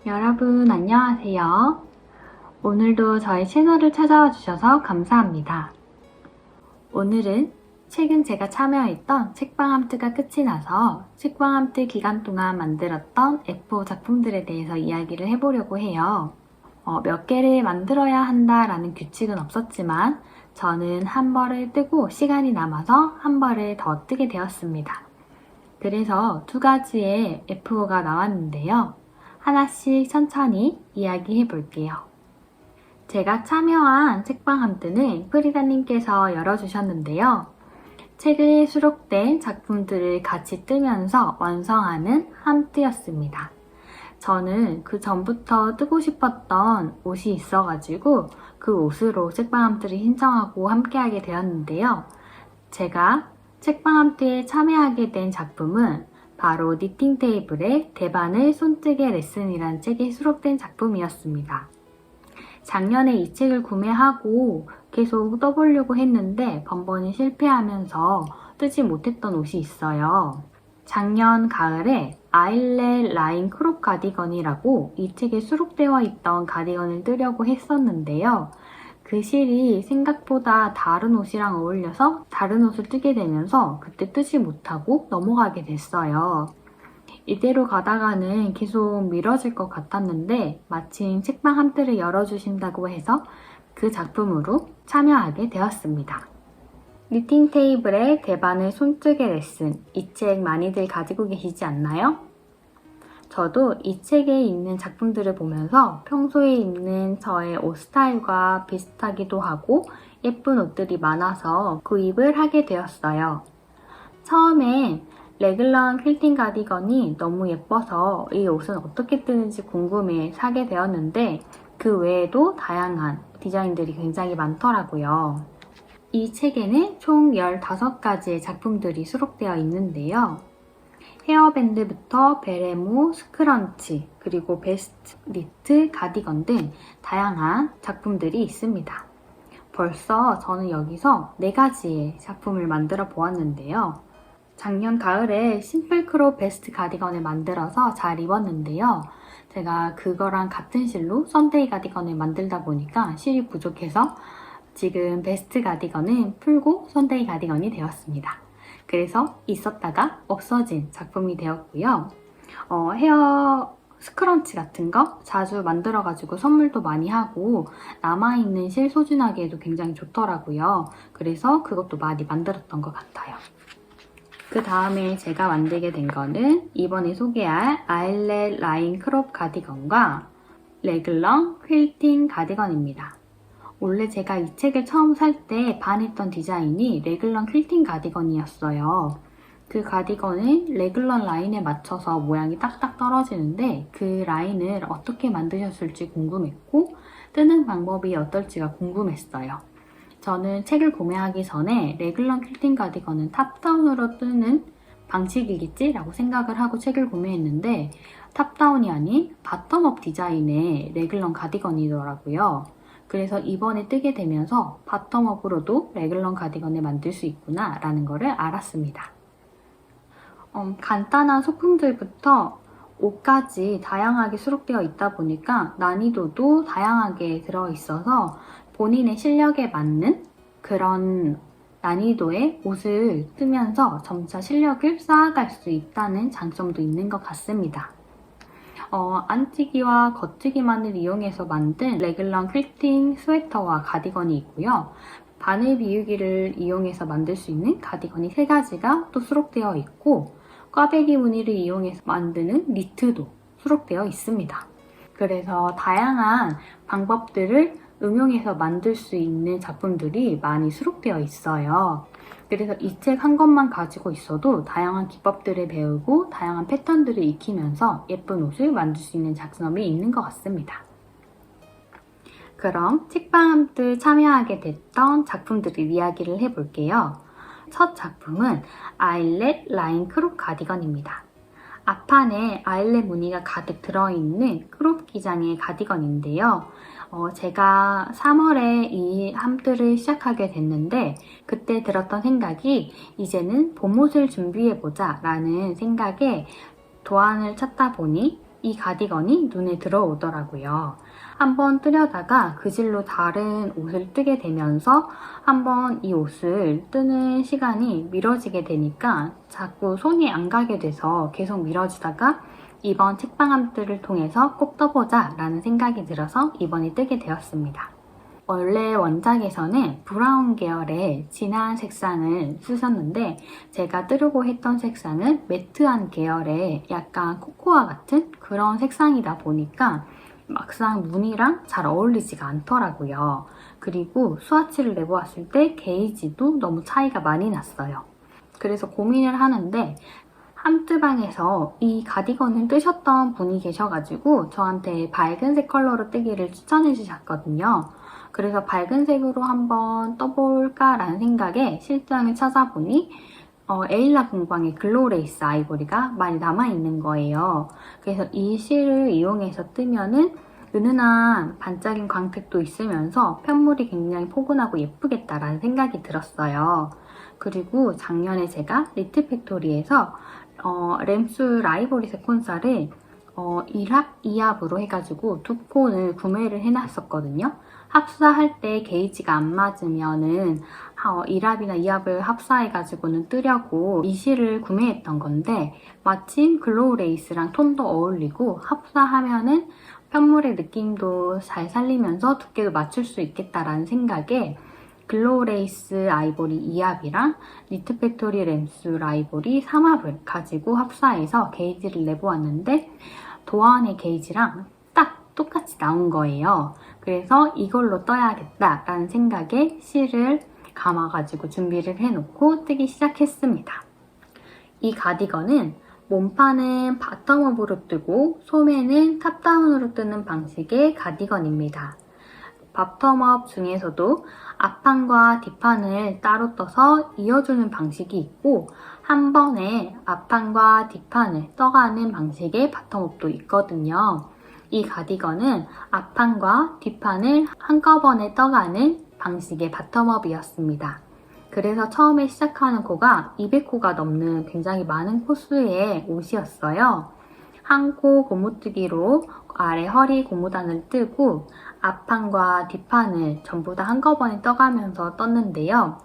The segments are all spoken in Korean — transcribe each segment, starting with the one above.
여러분 안녕하세요. 오늘도 저희 채널을 찾아와 주셔서 감사합니다. 오늘은 최근 제가 참여했던 책방암트가 끝이 나서 책방암트 기간 동안 만들었던 F5 작품들에 대해서 이야기를 해보려고 해요. 몇 개를 만들어야 한다라는 규칙은 없었지만 저는 한 벌을 뜨고 시간이 남아서 한 벌을 더 뜨게 되었습니다. 그래서 두 가지의 F5가 나왔는데요. 하나씩 천천히 이야기해 볼게요. 제가 참여한 책방함뜨는 프리다님께서 열어주셨는데요. 책에 수록된 작품들을 같이 뜨면서 완성하는 함뜨였습니다. 저는 그 전부터 뜨고 싶었던 옷이 있어가지고 그 옷으로 책방함뜨를 신청하고 함께하게 되었는데요. 제가 책방함뜨에 참여하게 된 작품은 바로 니팅 테이블의 대바늘 손뜨개 레슨이라는 책에 수록된 작품이었습니다. 작년에 이 책을 구매하고 계속 떠보려고 했는데 번번이 실패하면서 뜨지 못했던 옷이 있어요. 작년 가을에 아일렛 라인 크롭 가디건이라고 이 책에 수록되어 있던 가디건을 뜨려고 했었는데요. 그 실이 생각보다 다른 옷이랑 어울려서 다른 옷을 뜨게 되면서 그때 뜨지 못하고 넘어가게 됐어요. 이대로 가다가는 계속 미뤄질 것 같았는데 마침 책방 함뜨를 열어주신다고 해서 그 작품으로 참여하게 되었습니다. 니팅 테이블의 대바늘 손뜨개 레슨, 이 책 많이들 가지고 계시지 않나요? 저도 이 책에 있는 작품들을 보면서 평소에 입는 저의 옷 스타일과 비슷하기도 하고 예쁜 옷들이 많아서 구입을 하게 되었어요. 처음엔 레글런 퀼팅 가디건이 너무 예뻐서 이 옷은 어떻게 뜨는지 궁금해 사게 되었는데 그 외에도 다양한 디자인들이 굉장히 많더라고요. 이 책에는 총 15가지의 작품들이 수록되어 있는데요. 헤어밴드부터 베레모, 스크런치, 그리고 베스트, 니트, 가디건 등 다양한 작품들이 있습니다. 벌써 저는 여기서 4가지의 작품을 만들어 보았는데요. 작년 가을에 심플크롭 베스트 가디건을 만들어서 잘 입었는데요. 제가 그거랑 같은 실로 썬데이 가디건을 만들다 보니까 실이 부족해서 지금 베스트 가디건은 풀고 썬데이 가디건이 되었습니다. 그래서 있었다가 없어진 작품이 되었고요. 헤어 스크런치 같은 거 자주 만들어가지고 선물도 많이 하고 남아있는 실 소진하기에도 굉장히 좋더라고요. 그래서 그것도 많이 만들었던 것 같아요. 그 다음에 제가 만들게 된 거는 이번에 소개할 아일렛 라인 크롭 가디건과 레글런 퀼팅 가디건입니다. 원래 제가 이 책을 처음 살 때 반했던 디자인이 레글런 퀼팅 가디건이었어요. 그 가디건은 레글런 라인에 맞춰서 모양이 딱딱 떨어지는데 그 라인을 어떻게 만드셨을지 궁금했고 뜨는 방법이 어떨지가 궁금했어요. 저는 책을 구매하기 전에 레글런 퀼팅 가디건은 탑다운으로 뜨는 방식이겠지? 라고 생각을 하고 책을 구매했는데 탑다운이 아닌 바텀업 디자인의 레글런 가디건이더라고요. 그래서 이번에 뜨게 되면서 바텀업으로도 레글런 가디건을 만들 수 있구나 라는 거를 알았습니다. 간단한 소품들부터 옷까지 다양하게 수록되어 있다 보니까 난이도도 다양하게 들어있어서 본인의 실력에 맞는 그런 난이도의 옷을 뜨면서 점차 실력을 쌓아갈 수 있다는 장점도 있는 것 같습니다. 안티기와 겉뜨기만을 이용해서 만든 레글런 퀼팅 스웨터와 가디건이 있고요. 바늘 비우기를 이용해서 만들 수 있는 가디건이 3가지가 또 수록되어 있고 꽈배기 무늬를 이용해서 만드는 니트도 수록되어 있습니다. 그래서 다양한 방법들을 응용해서 만들 수 있는 작품들이 많이 수록되어 있어요. 그래서 이 책 한 권만 가지고 있어도 다양한 기법들을 배우고 다양한 패턴들을 익히면서 예쁜 옷을 만들 수 있는 장점이 있는 것 같습니다. 그럼 책방함뜨 참여하게 됐던 작품들을 이야기를 해볼게요. 첫 작품은 아일렛 라인 크롭 가디건입니다. 앞판에 아일렛 무늬가 가득 들어있는 크롭 기장의 가디건인데요. 제가 3월에 이 함뜨를 시작하게 됐는데 그때 들었던 생각이 이제는 봄옷을 준비해보자 라는 생각에 도안을 찾다 보니 이 가디건이 눈에 들어오더라고요. 한번 뜨려다가 그 질로 다른 옷을 뜨게 되면서 한번 이 옷을 뜨는 시간이 미뤄지게 되니까 자꾸 손이 안 가게 돼서 계속 미뤄지다가 이번 책방함들을 통해서 꼭 떠보자 라는 생각이 들어서 이번에 뜨게 되었습니다. 원래 원작에서는 브라운 계열의 진한 색상을 쓰셨는데 제가 뜨려고 했던 색상은 매트한 계열의 약간 코코아 같은 그런 색상이다 보니까 막상 무늬랑 잘 어울리지가 않더라고요. 그리고 스와치를 내보았을 때 게이지도 너무 차이가 많이 났어요. 그래서 고민을 하는데 함뜨방에서 이 가디건을 뜨셨던 분이 계셔가지고 저한테 밝은색 컬러로 뜨기를 추천해 주셨거든요. 그래서 밝은색으로 한번 떠볼까라는 생각에 실장을 찾아보니 에일라 공방의 글로레이스 아이보리가 많이 남아있는 거예요. 그래서 이 실을 이용해서 뜨면은 은은한 반짝인 광택도 있으면서 편물이 굉장히 포근하고 예쁘겠다라는 생각이 들었어요. 그리고 작년에 제가 리트 팩토리에서 램술 아이보리 세콘사를 1합, 2합으로 해가지고 두 콘을 구매를 해놨었거든요. 합사할 때 게이지가 안 맞으면은 1합이나 2합을 합사해가지고는 뜨려고 이 실을 구매했던 건데 마침 글로우 레이스랑 톤도 어울리고 합사하면은 편물의 느낌도 잘 살리면서 두께도 맞출 수 있겠다라는 생각에 글로우 레이스 아이보리 2합이랑 니트 팩토리 램술 아이보리 3합을 가지고 합사해서 게이지를 내보았는데 도안의 게이지랑 딱 똑같이 나온 거예요. 그래서 이걸로 떠야겠다라는 생각에 실을 감아가지고 준비를 해놓고 뜨기 시작했습니다. 이 가디건은 몸판은 바텀업으로 뜨고 소매는 탑다운으로 뜨는 방식의 가디건입니다. 바텀업 중에서도 앞판과 뒷판을 따로 떠서 이어주는 방식이 있고 한 번에 앞판과 뒷판을 떠가는 방식의 바텀업도 있거든요. 이 가디건은 앞판과 뒷판을 한꺼번에 떠가는 방식의 바텀업이었습니다. 그래서 처음에 시작하는 코가 200코가 넘는 굉장히 많은 코수의 옷이었어요. 한 코 고무뜨기로 아래 허리 고무단을 뜨고 앞판과 뒷판을 전부 다 한꺼번에 떠가면서 떴는데요.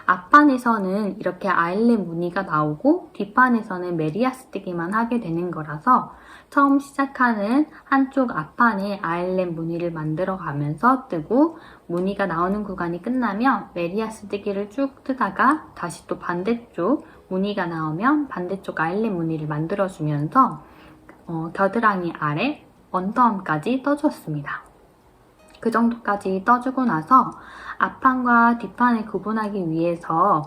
앞판에서는 이렇게 아일렛 무늬가 나오고 뒷판에서는 메리아스 뜨기만 하게 되는 거라서 처음 시작하는 한쪽 앞판에 아일렛 무늬를 만들어 가면서 뜨고 무늬가 나오는 구간이 끝나면 메리아스 뜨기를 쭉 뜨다가 다시 또 반대쪽 무늬가 나오면 반대쪽 아일렛 무늬를 만들어주면서 겨드랑이 아래 언더암까지 떠주었습니다. 그 정도까지 떠주고 나서 앞판과 뒷판을 구분하기 위해서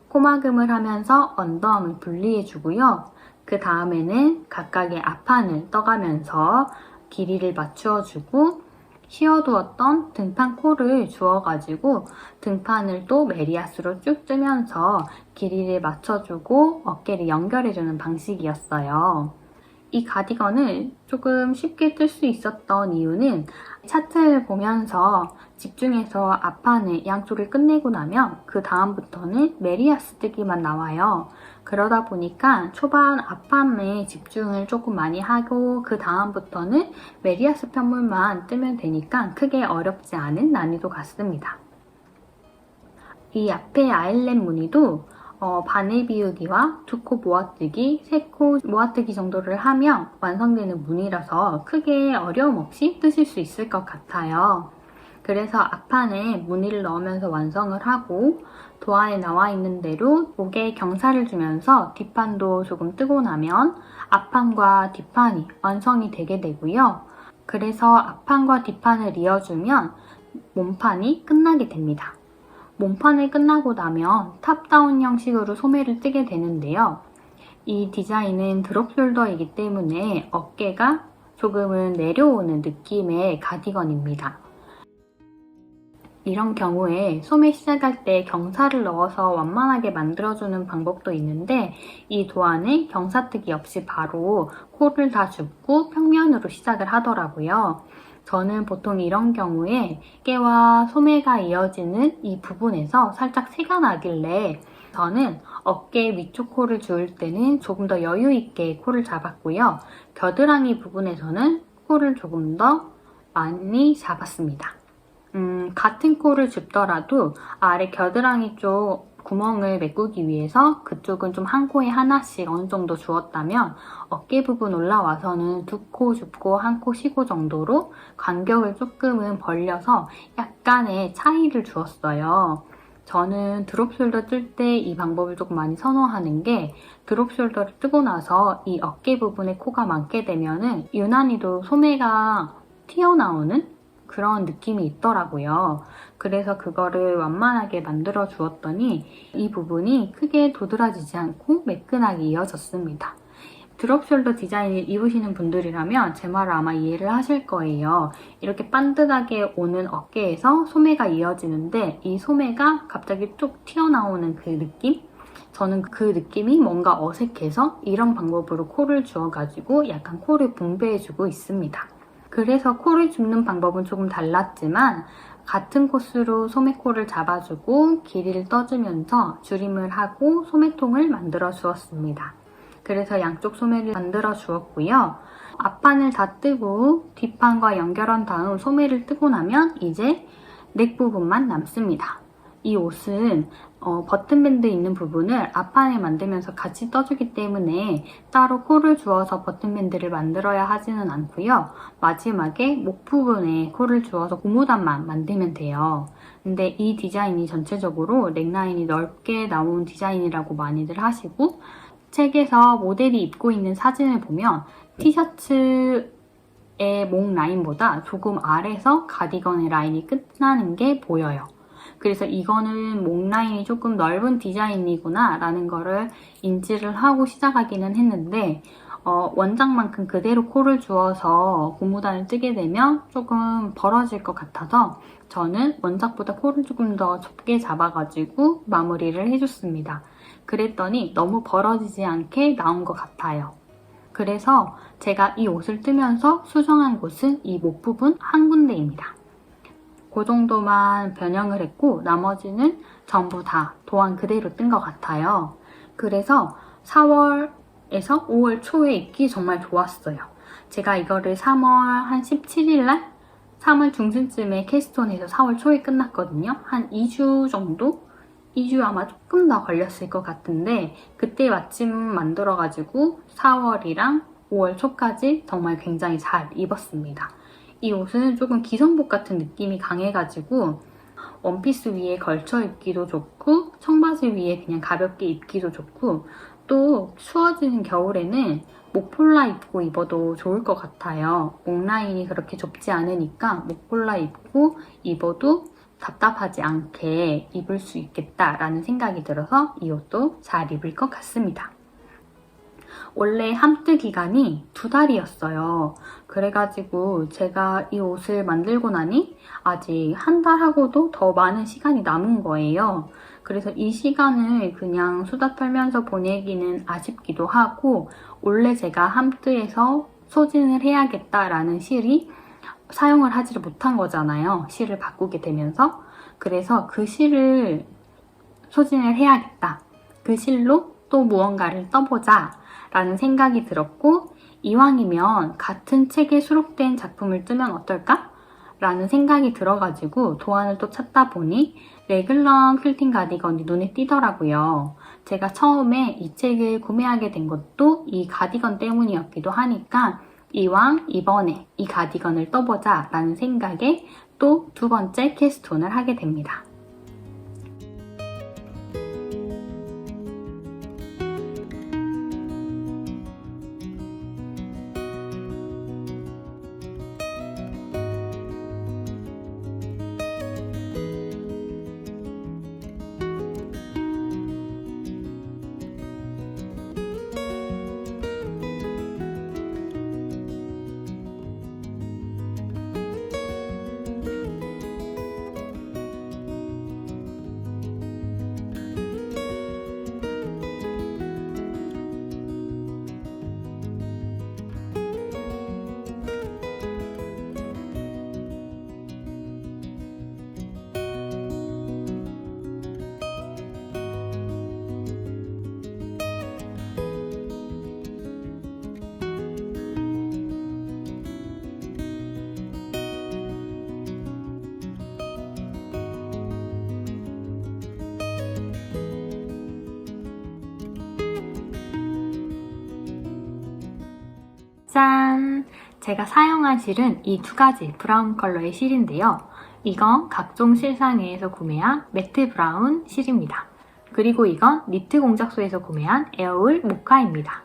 코막음을 하면서 언더암을 분리해주고요. 그 다음에는 각각의 앞판을 떠가면서 길이를 맞추어주고 씌워두었던 등판 코를 주어가지고 등판을 또 메리아스로 쭉 뜨면서 길이를 맞춰주고 어깨를 연결해주는 방식이었어요. 이 가디건을 조금 쉽게 뜰 수 있었던 이유는 차트를 보면서 집중해서 앞판을 양쪽을 끝내고 나면 그 다음부터는 메리아스 뜨기만 나와요. 그러다 보니까 초반 앞판에 집중을 조금 많이 하고 그 다음부터는 메리아스 편물만 뜨면 되니까 크게 어렵지 않은 난이도 같습니다. 이 앞에 아일렛 무늬도 바늘 비우기와 두 코 모아뜨기, 세 코 모아뜨기 정도를 하면 완성되는 무늬라서 크게 어려움 없이 뜨실 수 있을 것 같아요. 그래서 앞판에 무늬를 넣으면서 완성을 하고 도안에 나와 있는 대로 목에 경사를 주면서 뒷판도 조금 뜨고 나면 앞판과 뒷판이 완성이 되게 되고요. 그래서 앞판과 뒷판을 이어주면 몸판이 끝나게 됩니다. 몸판이 끝나고 나면 탑다운 형식으로 소매를 뜨게 되는데요. 이 디자인은 드롭 숄더이기 때문에 어깨가 조금은 내려오는 느낌의 가디건입니다. 이런 경우에 소매 시작할 때 경사를 넣어서 완만하게 만들어주는 방법도 있는데 이 도안은 경사뜨기 없이 바로 코를 다 줍고 평면으로 시작을 하더라고요. 저는 보통 이런 경우에 어깨와 소매가 이어지는 이 부분에서 살짝 새가 나길래 저는 어깨 위쪽 코를 주울 때는 조금 더 여유 있게 코를 잡았고요. 겨드랑이 부분에서는 코를 조금 더 많이 잡았습니다. 같은 코를 줍더라도 아래 겨드랑이 쪽 구멍을 메꾸기 위해서 그쪽은 좀 한 코에 하나씩 어느 정도 주었다면 어깨 부분 올라와서는 두 코 줍고 한 코 쉬고 정도로 간격을 조금은 벌려서 약간의 차이를 주었어요. 저는 드롭숄더 뜰 때 이 방법을 조금 많이 선호하는 게 드롭숄더를 뜨고 나서 이 어깨 부분에 코가 많게 되면은 유난히도 소매가 튀어나오는 그런 느낌이 있더라고요. 그래서 그거를 완만하게 만들어 주었더니 이 부분이 크게 도드라지지 않고 매끈하게 이어졌습니다. 드롭숄더 디자인을 입으시는 분들이라면 제 말을 아마 이해를 하실 거예요. 이렇게 반듯하게 오는 어깨에서 소매가 이어지는데 이 소매가 갑자기 쭉 튀어나오는 그 느낌? 저는 그 느낌이 뭔가 어색해서 이런 방법으로 코를 주어가지고 약간 코를 분배해주고 있습니다. 그래서 코를 줍는 방법은 조금 달랐지만 같은 코스로 소매코를 잡아주고 길이를 떠주면서 줄임을 하고 소매통을 만들어 주었습니다. 그래서 양쪽 소매를 만들어 주었고요. 앞판을 다 뜨고 뒷판과 연결한 다음 소매를 뜨고 나면 이제 넥 부분만 남습니다. 이 옷은 버튼밴드 있는 부분을 앞판에 만들면서 같이 떠주기 때문에 따로 코를 주어서 버튼밴드를 만들어야 하지는 않고요. 마지막에 목 부분에 코를 주어서 고무단만 만들면 돼요. 근데 이 디자인이 전체적으로 넥라인이 넓게 나온 디자인이라고 많이들 하시고 책에서 모델이 입고 있는 사진을 보면 티셔츠의 목 라인보다 조금 아래서 가디건의 라인이 끝나는 게 보여요. 그래서 이거는 목 라인이 조금 넓은 디자인이구나 라는 거를 인지를 하고 시작하기는 했는데 원장만큼 그대로 코를 주어서 고무단을 뜨게 되면 조금 벌어질 것 같아서 저는 원작보다 코를 조금 더 좁게 잡아가지고 마무리를 해줬습니다. 그랬더니 너무 벌어지지 않게 나온 것 같아요. 그래서 제가 이 옷을 뜨면서 수정한 곳은 이 목 부분 한 군데입니다. 그 정도만 변형을 했고 나머지는 전부 다 도안 그대로 뜬 것 같아요. 그래서 4월에서 5월 초에 입기 정말 좋았어요. 제가 이거를 3월 한 17일날 3월 중순쯤에 캐스톤에서 4월 초에 끝났거든요. 한 2주 정도? 2주 아마 조금 더 걸렸을 것 같은데 그때 마침 만들어가지고 4월이랑 5월 초까지 정말 굉장히 잘 입었습니다. 이 옷은 조금 기성복 같은 느낌이 강해가지고 원피스 위에 걸쳐 입기도 좋고 청바지 위에 그냥 가볍게 입기도 좋고 또 추워지는 겨울에는 목폴라 입고 입어도 좋을 것 같아요. 목 라인이 그렇게 좁지 않으니까 목폴라 입고 입어도 답답하지 않게 입을 수 있겠다라는 생각이 들어서 이 옷도 잘 입을 것 같습니다. 원래 함뜨 기간이 2달이었어요. 그래가지고 제가 이 옷을 만들고 나니 아직 한 달하고도 더 많은 시간이 남은 거예요. 그래서 이 시간을 그냥 수다 떨면서 보내기는 아쉽기도 하고 원래 제가 함뜨에서 소진을 해야겠다라는 실이 사용을 하지를 못한 거잖아요. 실을 바꾸게 되면서. 그래서 그 실을 소진을 해야겠다. 그 실로 또 무언가를 떠보자 라는 생각이 들었고 이왕이면 같은 책에 수록된 작품을 뜨면 어떨까? 라는 생각이 들어가지고 도안을 또 찾다 보니 레글런 퀼팅 가디건이 눈에 띄더라고요. 제가 처음에 이 책을 구매하게 된 것도 이 가디건 때문이었기도 하니까 이왕 이번에 이 가디건을 떠보자 라는 생각에 또 두 번째 캐스톤을 하게 됩니다. 제가 사용한 실은 이 두 가지 브라운 컬러의 실인데요. 이건 각종 실상회에서 구매한 매트 브라운 실입니다. 그리고 이건 니트 공작소에서 구매한 에어울 모카입니다.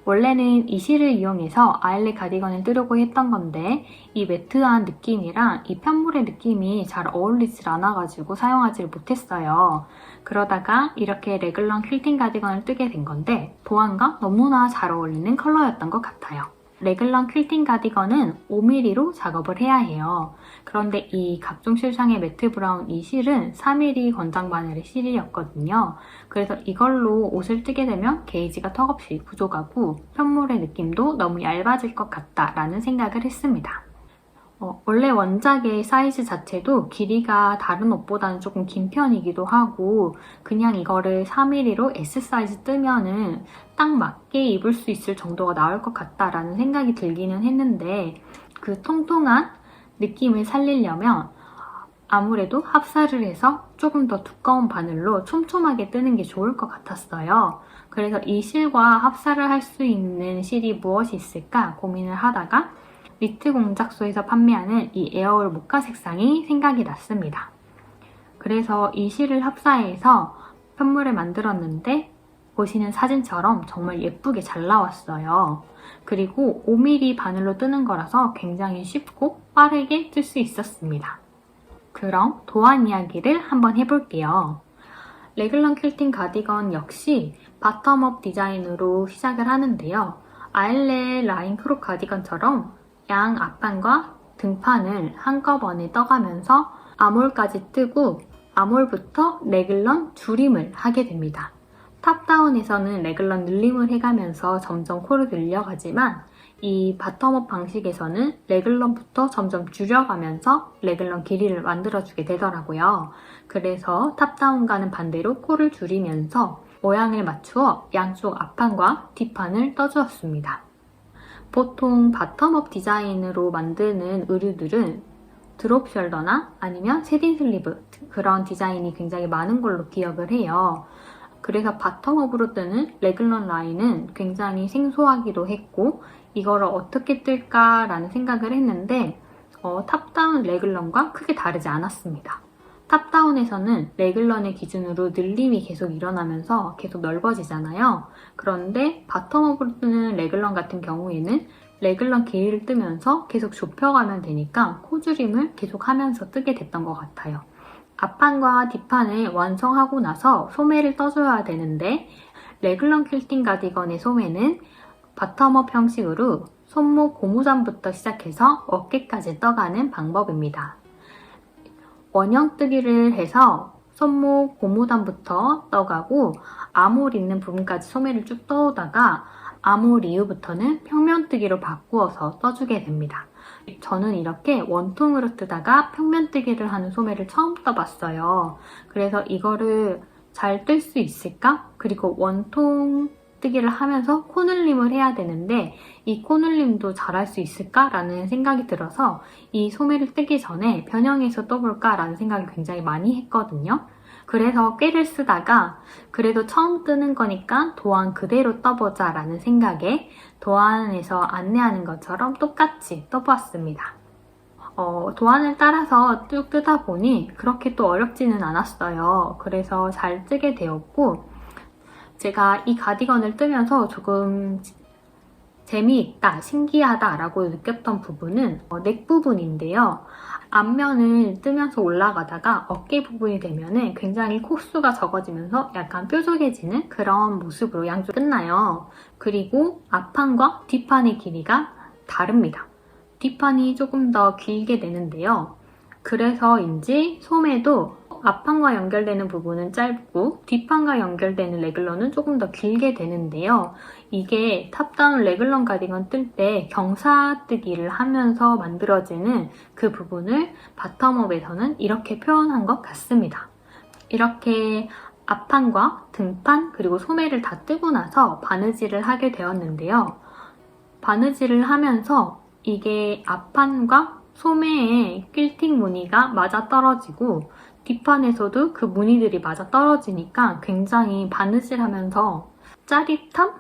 원래는 이 실을 이용해서 아일렛 가디건을 뜨려고 했던 건데 이 매트한 느낌이랑 이 편물의 느낌이 잘 어울리질 않아가지고 사용하지를 못했어요. 그러다가 이렇게 레글런 퀼팅 가디건을 뜨게 된 건데 도안과 너무나 잘 어울리는 컬러였던 것 같아요. 레글런 퀼팅 가디건은 5mm로 작업을 해야 해요. 그런데 이 각종 실상의 매트 브라운 이 실은 3mm 권장 바늘의 실이었거든요. 그래서 이걸로 옷을 뜨게 되면 게이지가 턱없이 부족하고 편물의 느낌도 너무 얇아질 것 같다라는 생각을 했습니다. 원래 원작의 사이즈 자체도 길이가 다른 옷보다는 조금 긴 편이기도 하고 그냥 이거를 4mm로 S 사이즈 뜨면은 딱 맞게 입을 수 있을 정도가 나올 것 같다라는 생각이 들기는 했는데 그 통통한 느낌을 살리려면 아무래도 합사를 해서 조금 더 두꺼운 바늘로 촘촘하게 뜨는 게 좋을 것 같았어요. 그래서 이 실과 합사를 할 수 있는 실이 무엇이 있을까 고민을 하다가 니트 공작소에서 판매하는 이 에어울 모카 색상이 생각이 났습니다. 그래서 이 실을 합사해서 편물을 만들었는데 보시는 사진처럼 정말 예쁘게 잘 나왔어요. 그리고 5mm 바늘로 뜨는 거라서 굉장히 쉽고 빠르게 뜰 수 있었습니다. 그럼 도안 이야기를 한번 해볼게요. 레글런 퀼팅 가디건 역시 바텀업 디자인으로 시작을 하는데요. 아일렛 라인 크롭 가디건처럼 양 앞판과 등판을 한꺼번에 떠가면서 아몰까지 뜨고 아몰부터 레글런 줄임을 하게 됩니다. 탑다운에서는 레글런 늘림을 해가면서 점점 코를 늘려가지만 이 바텀업 방식에서는 레글런부터 점점 줄여가면서 레글런 길이를 만들어주게 되더라고요. 그래서 탑다운과는 반대로 코를 줄이면서 모양을 맞추어 양쪽 앞판과 뒷판을 떠주었습니다. 보통 바텀업 디자인으로 만드는 의류들은 드롭 숄더나 아니면 세딘 슬리브 그런 디자인이 굉장히 많은 걸로 기억을 해요. 그래서 바텀업으로 뜨는 레글런 라인은 굉장히 생소하기도 했고 이거를 어떻게 뜰까라는 생각을 했는데 탑다운 레글런과 크게 다르지 않았습니다. 탑다운에서는 레글런의 기준으로 늘림이 계속 일어나면서 계속 넓어지잖아요. 그런데 바텀업으로 뜨는 레글런 같은 경우에는 레글런 길이를 뜨면서 계속 좁혀가면 되니까 코줄임을 계속 하면서 뜨게 됐던 것 같아요. 앞판과 뒷판을 완성하고 나서 소매를 떠줘야 되는데 레글런 퀼팅 가디건의 소매는 바텀업 형식으로 손목 고무장부터 시작해서 어깨까지 떠가는 방법입니다. 원형뜨기를 해서 손목 고무단부터 떠가고 아몰 있는 부분까지 소매를 쭉 떠오다가 아몰 이후부터는 평면뜨기로 바꾸어서 떠주게 됩니다. 저는 이렇게 원통으로 뜨다가 평면뜨기를 하는 소매를 처음 떠봤어요. 그래서 이거를 잘 뜰 수 있을까? 그리고 원통 뜨기를 하면서 코늘림을 해야 되는데 이 코늘림도 잘할 수 있을까라는 생각이 들어서 이 소매를 뜨기 전에 변형해서 떠볼까라는 생각을 굉장히 많이 했거든요. 그래서 꾀를 쓰다가 그래도 처음 뜨는 거니까 도안 그대로 떠보자 라는 생각에 도안에서 안내하는 것처럼 똑같이 떠보았습니다. 도안을 따라서 쭉 뜨다 보니 그렇게 또 어렵지는 않았어요. 그래서 잘 뜨게 되었고 제가 이 가디건을 뜨면서 조금 재미있다, 신기하다 라고 느꼈던 부분은 넥 부분인데요. 앞면을 뜨면서 올라가다가 어깨 부분이 되면은 굉장히 코수가 적어지면서 약간 뾰족해지는 그런 모습으로 양쪽 끝나요. 그리고 앞판과 뒷판의 길이가 다릅니다. 뒷판이 조금 더 길게 되는데요. 그래서인지 소매도 앞판과 연결되는 부분은 짧고 뒷판과 연결되는 레글런은 조금 더 길게 되는데요. 이게 탑다운 레글런 가디건 뜰 때 경사뜨기를 하면서 만들어지는 그 부분을 바텀업에서는 이렇게 표현한 것 같습니다. 이렇게 앞판과 등판 그리고 소매를 다 뜨고 나서 바느질을 하게 되었는데요. 바느질을 하면서 이게 앞판과 소매의 퀼팅 무늬가 맞아떨어지고 뒷판에서도 그 무늬들이 맞아떨어지니까 굉장히 바느질하면서 짜릿함?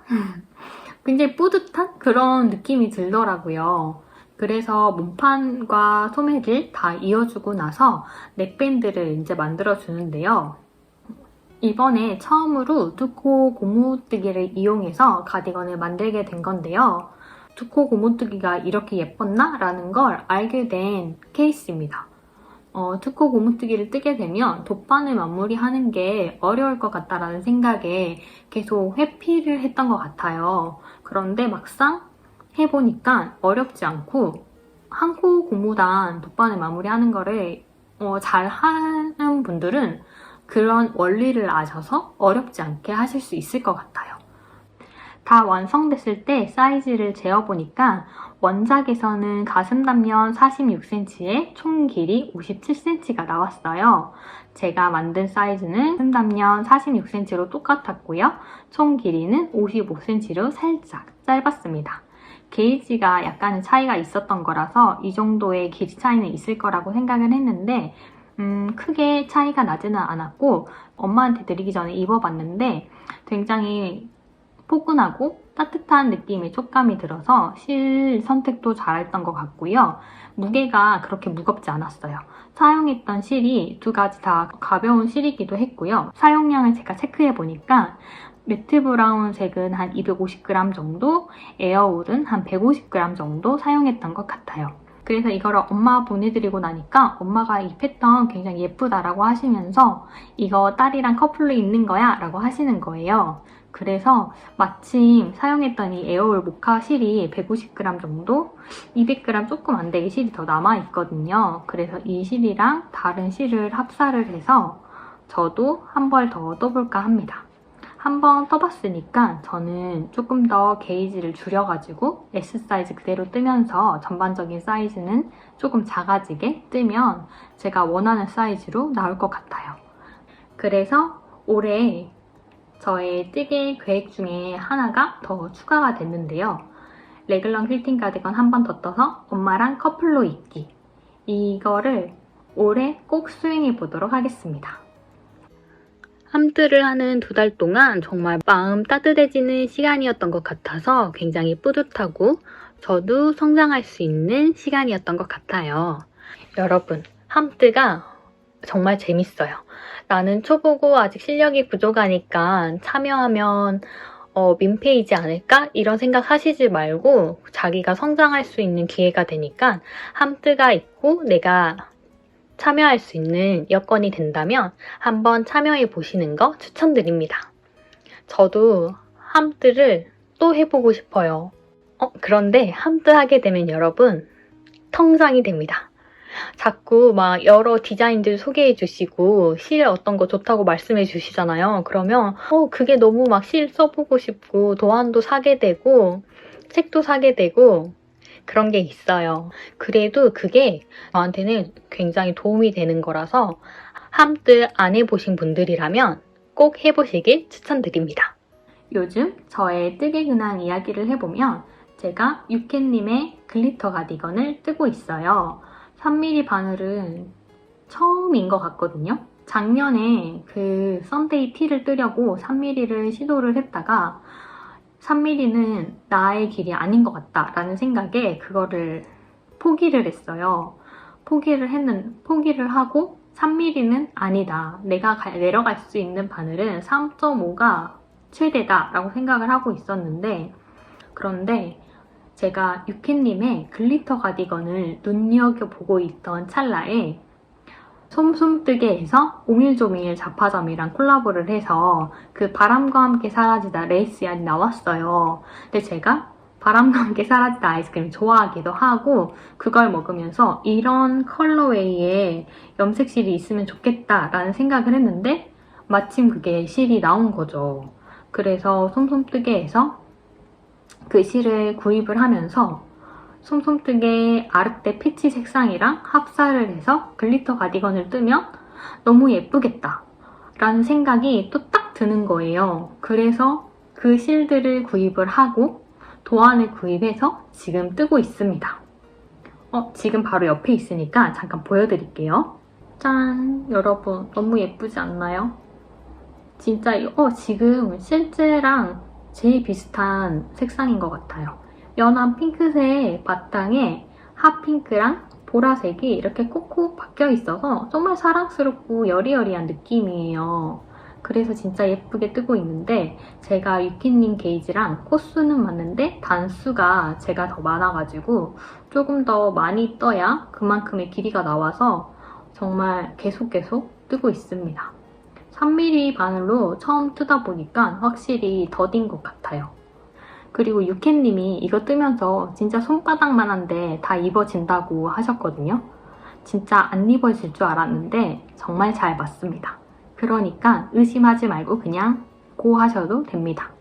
굉장히 뿌듯한 그런 느낌이 들더라고요. 그래서 몸판과 소매를 다 이어주고 나서 넥밴드를 이제 만들어 주는데요. 이번에 처음으로 두코 고무뜨기를 이용해서 가디건을 만들게 된 건데요. 두코 고무뜨기가 이렇게 예뻤나? 라는 걸 알게 된 케이스입니다. 두코 고무뜨기를 뜨게 되면 돗판을 마무리하는 게 어려울 것 같다라는 생각에 계속 회피를 했던 것 같아요. 그런데 막상 해보니까 어렵지 않고 한 코 고무단 돗판을 마무리하는 거를 잘 하는 분들은 그런 원리를 아셔서 어렵지 않게 하실 수 있을 것 같아요. 다 완성됐을 때 사이즈를 재어보니까 원작에서는 가슴 단면 46cm에 총 길이 57cm가 나왔어요. 제가 만든 사이즈는 가슴 단면 46cm로 똑같았고요. 총 길이는 55cm로 살짝 짧았습니다. 게이지가 약간의 차이가 있었던 거라서 이 정도의 길이 차이는 있을 거라고 생각을 했는데 크게 차이가 나지는 않았고 엄마한테 드리기 전에 입어봤는데 굉장히 포근하고 따뜻한 느낌의 촉감이 들어서 실 선택도 잘했던 것 같고요. 무게가 그렇게 무겁지 않았어요. 사용했던 실이 두 가지 다 가벼운 실이기도 했고요. 사용량을 제가 체크해보니까 매트 브라운색은 한 250g 정도, 에어울은 한 150g 정도 사용했던 것 같아요. 그래서 이거를 엄마 보내드리고 나니까 엄마가 이 패턴 굉장히 예쁘다라고 하시면서 이거 딸이랑 커플로 입는 거야? 라고 하시는 거예요. 그래서 마침 사용했던 이 에어울 모카 실이 150g 정도, 200g 조금 안 되게 실이 더 남아있거든요. 그래서 이 실이랑 다른 실을 합사를 해서 저도 한 벌 더 떠볼까 합니다. 한 번 떠봤으니까 저는 조금 더 게이지를 줄여가지고 S 사이즈 그대로 뜨면서 전반적인 사이즈는 조금 작아지게 뜨면 제가 원하는 사이즈로 나올 것 같아요. 그래서 올해 저의 뜨개 계획 중에 하나가 더 추가가 됐는데요. 레글런 퀼팅 가디건 한 번 더 떠서 엄마랑 커플로 입기. 이거를 올해 꼭 수행해 보도록 하겠습니다. 함뜨를 하는 2달 동안 정말 마음 따뜻해지는 시간이었던 것 같아서 굉장히 뿌듯하고 저도 성장할 수 있는 시간이었던 것 같아요. 여러분, 함뜨가 정말 재밌어요. 나는 초보고 아직 실력이 부족하니까 참여하면 민폐이지 않을까? 이런 생각 하시지 말고 자기가 성장할 수 있는 기회가 되니까 함뜨가 있고 내가 참여할 수 있는 여건이 된다면 한번 참여해 보시는 거 추천드립니다. 저도 함뜨를 또 해보고 싶어요. 그런데 함뜨 하게 되면 여러분 텅상이 됩니다. 자꾸 막 여러 디자인들 소개해 주시고 실 어떤 거 좋다고 말씀해 주시잖아요. 그러면 그게 너무 막 실 써보고 싶고 도안도 사게 되고 책도 사게 되고 그런 게 있어요. 그래도 그게 저한테는 굉장히 도움이 되는 거라서 함뜨 안 해보신 분들이라면 꼭 해보시길 추천드립니다. 요즘 저의 뜨개 근황 이야기를 해보면 제가 유캔님의 글리터 가디건을 뜨고 있어요. 3mm 바늘은 처음인 것 같거든요. 작년에 그 썬데이 티를 뜨려고 3mm를 시도를 했다가 3mm는 나의 길이 아닌 것 같다라는 생각에 그거를 포기를 했어요. 포기를 하고 3mm는 아니다. 내가 내려갈 수 있는 바늘은 3.5가 최대다라고 생각을 하고 있었는데 그런데 제가 유캔님의 글리터 가디건을 눈여겨보고 있던 찰나에 솜솜뜨개에서 오밀조밀 잡화점이랑 콜라보를 해서 그 바람과 함께 사라지다 레이스얀이 나왔어요. 근데 제가 바람과 함께 사라지다 아이스크림 좋아하기도 하고 그걸 먹으면서 이런 컬러웨이의 염색실이 있으면 좋겠다라는 생각을 했는데 마침 그게 실이 나온 거죠. 그래서 솜솜뜨개에서 그 실을 구입을 하면서 솜솜뜨개 아르떼 피치 색상이랑 합사를 해서 글리터 가디건을 뜨면 너무 예쁘겠다 라는 생각이 또 딱 드는 거예요. 그래서 그 실들을 구입을 하고 도안을 구입해서 지금 뜨고 있습니다. 지금 바로 옆에 있으니까 잠깐 보여드릴게요. 짠! 여러분 너무 예쁘지 않나요? 진짜 지금 실제랑 제일 비슷한 색상인 것 같아요. 연한 핑크색 바탕에 핫핑크랑 보라색이 이렇게 콕콕 박혀 있어서 정말 사랑스럽고 여리여리한 느낌이에요. 그래서 진짜 예쁘게 뜨고 있는데 제가 유키님 게이지랑 코수는 맞는데 단수가 제가 더 많아가지고 조금 더 많이 떠야 그만큼의 길이가 나와서 정말 계속 뜨고 있습니다. 3mm 바늘로 처음 뜨다 보니까 확실히 더딘 것 같아요. 그리고 유캔님이 이거 뜨면서 진짜 손바닥만한데 다 입어진다고 하셨거든요. 진짜 안 입어질 줄 알았는데 정말 잘 맞습니다. 그러니까 의심하지 말고 그냥 고 하셔도 됩니다.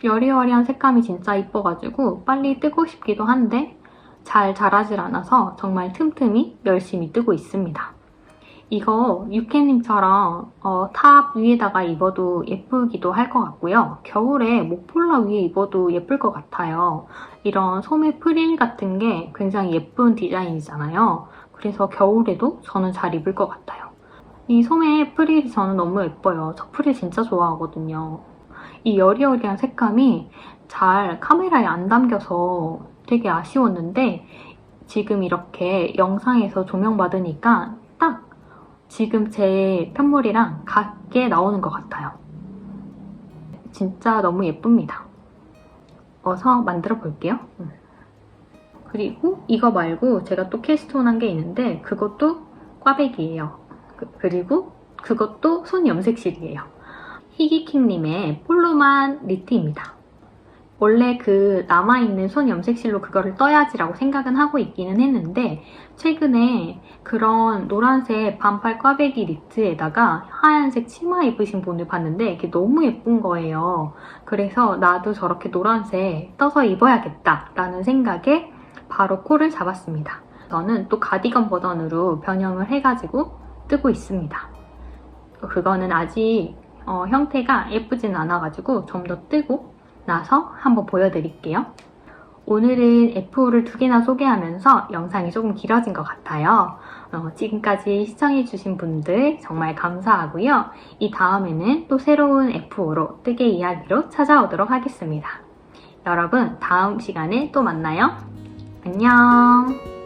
여리여리한 색감이 진짜 이뻐가지고 빨리 뜨고 싶기도 한데 잘 자라질 않아서 정말 틈틈이 열심히 뜨고 있습니다. 이거 유캐님처럼 탑 위에다가 입어도 예쁘기도 할 것 같고요. 겨울에 목폴라 위에 입어도 예쁠 것 같아요. 이런 소매 프릴 같은 게 굉장히 예쁜 디자인이잖아요. 그래서 겨울에도 저는 잘 입을 것 같아요. 이 소매 프릴이 저는 너무 예뻐요. 저 프릴 진짜 좋아하거든요. 이 여리여리한 색감이 잘 카메라에 안 담겨서 되게 아쉬웠는데 지금 이렇게 영상에서 조명받으니까 딱 지금 제 편물이랑 같게 나오는 것 같아요. 진짜 너무 예쁩니다. 어서 만들어 볼게요. 그리고 이거 말고 제가 또 캐스트온한 게 있는데 그것도 꽈배기예요. 그리고 그것도 손 염색실이에요. 희귀킹님의 폴로만 니트입니다. 원래 그 남아있는 손 염색실로 그거를 떠야지라고 생각은 하고 있기는 했는데 최근에 그런 노란색 반팔 꽈배기 니트에다가 하얀색 치마 입으신 분을 봤는데 이게 너무 예쁜 거예요. 그래서 나도 저렇게 노란색 떠서 입어야겠다 라는 생각에 바로 콜을 잡았습니다. 저는 또 가디건 버전으로 변형을 해가지고 뜨고 있습니다. 그거는 아직 형태가 예쁘진 않아가지고 좀 더 뜨고 나서 한번 보여드릴게요. 오늘은 F5를 2개나 소개하면서 영상이 조금 길어진 것 같아요. 지금까지 시청해주신 분들 정말 감사하고요. 이 다음에는 또 새로운 F5로 뜨개 이야기로 찾아오도록 하겠습니다. 여러분 다음 시간에 또 만나요. 안녕.